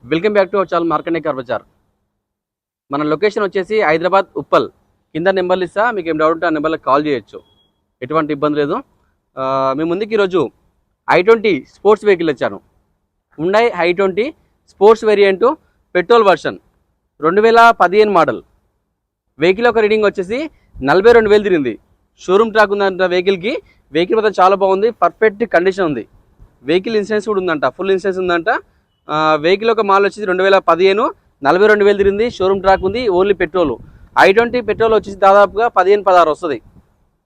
Welcome back to our channel Markande car bazaar. మన location వచ్చేసి హైదరాబాద్ ఉప్పల్. కింద నెంబర్లు ఇస్తా, మీకు ఏం డౌట్ ఉంటే ఆ నెంబర్లకు కాల్ చేయొచ్చు, ఎటువంటి ఇబ్బంది లేదు. మీ ముందుకు ఈరోజు i20 స్పోర్ట్స్ వెహికల్ వచ్చాను. Hyundai i20 sports variant petrol version 2015 model. Vehicle యొక్క రీడింగ్ వచ్చేసి 42,000 తిరిగింది. షోరూమ్ ట్రాక్ ఉందంట వెహికల్కి. వెహికల్ మొత్తం చాలా బాగుంది, పర్ఫెక్ట్ కండిషన్ ఉంది. వెహికల్ ఇన్సూరెన్స్ కూడా ఉందంట, ఫుల్ ఇన్సూరెన్స్ ఉందంట. వెహికల్ ఒక మోడల్ వచ్చేసి 2015, 42,000 తిరిగింది. షోరూమ్ ట్రాక్ ఉంది, ఓన్లీ పెట్రోల్. i20 పెట్రోల్ వచ్చేసి దాదాపుగా 15-16 వస్తుంది.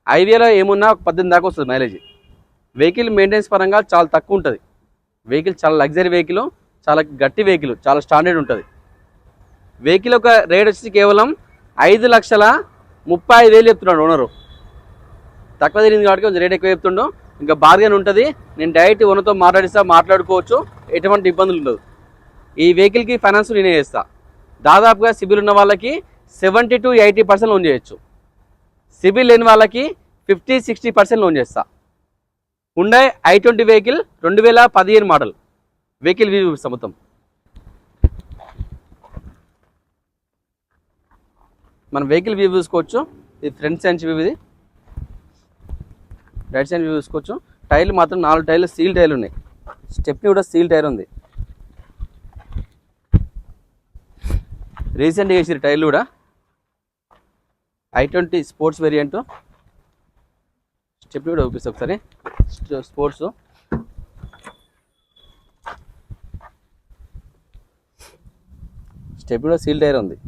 హైవేలో ఏమున్నా 18 దాకా వస్తుంది మైలేజ్. వెహికల్ మెయింటెనెన్స్ పరంగా చాలా తక్కువ ఉంటుంది. వెహికల్ చాలా లగ్జరీ వెహికల్, చాలా గట్టి వెహికల్, చాలా స్టాండర్డ్ ఉంటుంది. వెహికల్ ఒక రేట్ వచ్చేసి కేవలం 5,35,000 చెప్తున్నాడు ఓనరు. తక్కువ తిరిగింది కాబట్టి కొంచెం రేట్ ఎక్కువ చెప్తుండో. ఇంకా బార్గెన్ ఉంటుంది. నేను డైరెక్ట్ ఓనర్తో మాట్లాడుకోవచ్చు, ఎటువంటి ఇబ్బందులు ఉండదు. ఈ వెహికల్కి ఫైనాన్స్ నేనే చేస్తా. దాదాపుగా సిబిల్ ఉన్న వాళ్ళకి 70 to 80% లోన్ చేయొచ్చు. సిబిల్ లేని వాళ్ళకి 50-60% లోన్ చేస్తా. Hyundai i20 vehicle 2015 model. Vehicle view చూపిస్తా మొత్తం. మనం వెహికల్ వ్యూ చూసుకోవచ్చు. ఇది ఫ్రంట్ సైడ్ వ్యూ, ఇది రైట్ సైడ్ వ్యూ చూసుకోవచ్చు. టైర్లు మాత్రం 4 టైర్లు స్టీల్ టైర్లు ఉన్నాయి. స్టెప్ని కూడా స్టీల్ టైర్ ఉంది. రీసెంట్గా వేసారు టైర్లు కూడా. i20 sports variant. స్టెప్ని కూడా చూపిస్తా ఒకసారి. స్పోర్ట్స్ స్టెప్ కూడా సీల్ టైర్ ఉంది.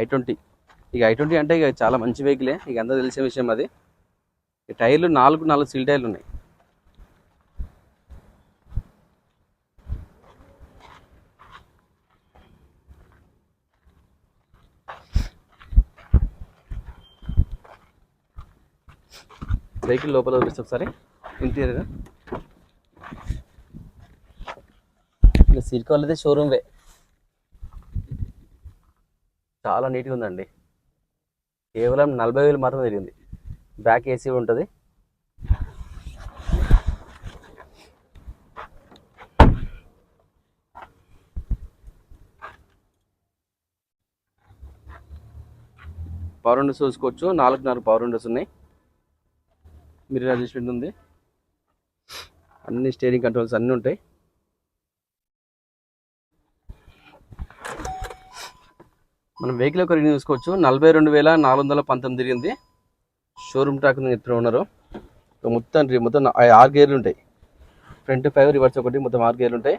i20 ఇక i20 అంటే ఇక చాలా మంచి వెహికలే, ఇక అంతా తెలిసే విషయం అది. ఈ టైర్లు 4 సీల్ టైర్లు ఉన్నాయి. వెహికల్ లోపల చూపిస్తే ఒకసారి ఇంటీరియర్. ఇంకా సీట్ కవర్ అయితే షోరూమ్ వే, చాలా నీట్గా ఉందండి. కేవలం 40,000 మాత్రమే తిరిగింది. బ్యాక్ ఏసీ ఉంటుంది. పవర్ విండోస్ చూసుకోవచ్చు. 4 పవర్ విండోస్ ఉన్నాయి. మిర్రర్ అడ్జస్ట్మెంట్ ఉంది. అన్ని స్టీరింగ్ కంట్రోల్స్ అన్నీ ఉంటాయి. మనం వెహికల్ ఒక రీడింగ్ చూసుకోవచ్చు. 42,419 తిరిగింది. షోరూమ్ ట్రాక్ చెప్తూ ఉన్నారు. మొత్తం 6 గేర్లు ఉంటాయి. ఫ్రంట్ 5, రివర్స్ 1, మొత్తం 6 గేర్లు ఉంటాయి.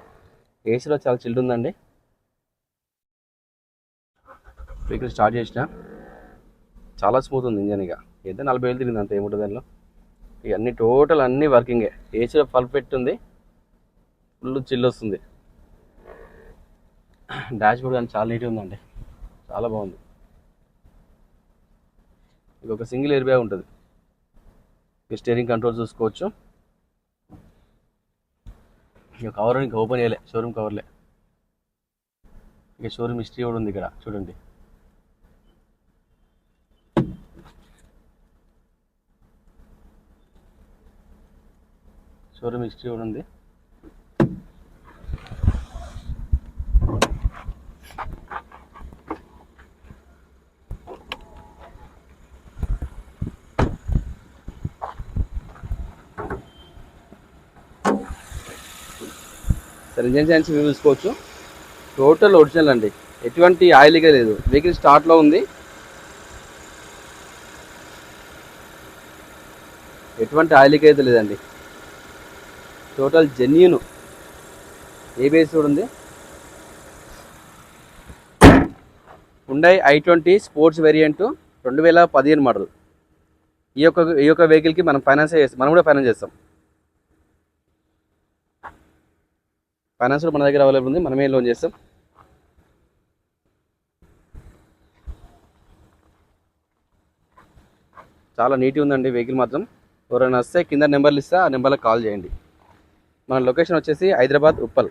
ఏసీలో చాలా చిల్డ్ ఉందండి. వెహికల్ స్టార్ట్ చేసిన చాలా స్మూత్ ఉంది ఇంజన్. ఇక అయితే 40,000 తిరిగింది, అంత ఏముంటుంది దానిలో. ఇక అన్ని టోటల్ అన్నీ వర్కింగే. ఏసీలో పర్ఫెక్ట్ ఉంది, ఫుల్ చిల్ వస్తుంది. డాష్ బోర్డ్ కానీ చాలా నీట్గా ఉందండి, చాలా బాగుంది. ఇక ఒక సింగిల్ ఎయిర్ బ్యాగ్ ఉంటుంది. ఇక స్టీరింగ్ కంట్రోల్ చూసుకోవచ్చు. ఇక కవర్ ఇంకా ఓపెన్ చేయలే, షోరూమ్ కవర్లే. ఇక షోరూమ్ హిస్టరీ కూడా ఉంది ఇక్కడ చూడండి. షోరూమ్ హిస్టరీ కూడా ఉంది. సరే, ఇంజన్ సైన్స్ చూసుకోవచ్చు. టోటల్ ఒరిజినల్ అండి, ఎటువంటి ఆయిల్గా లేదు. వెహికల్ స్టార్ట్లో ఉంది, ఎటువంటి ఆయిల్గా అయితే లేదండి. Total genuine. ఏబిఎస్ కూడా ఉంది. Hyundai i20 sports variant 2015 model. ఈ యొక్క వెహికల్కి మనం ఫైనాన్స్ చేస్తాం, మనం కూడా ఫైనాన్స్ చేస్తాం. ఫైనాన్స్ మన దగ్గర అవైలబుల్ ఉంది, మనమే లోన్ చేస్తాం. చాలా నీట్గా ఉందండి వెహికల్ మాత్రం. ఎవరైనా వస్తే కింద నెంబర్లు ఇస్తా, ఆ నెంబర్లకు కాల్ చేయండి. మన లొకేషన్ వచ్చేసి హైదరాబాద్ ఉప్పల్.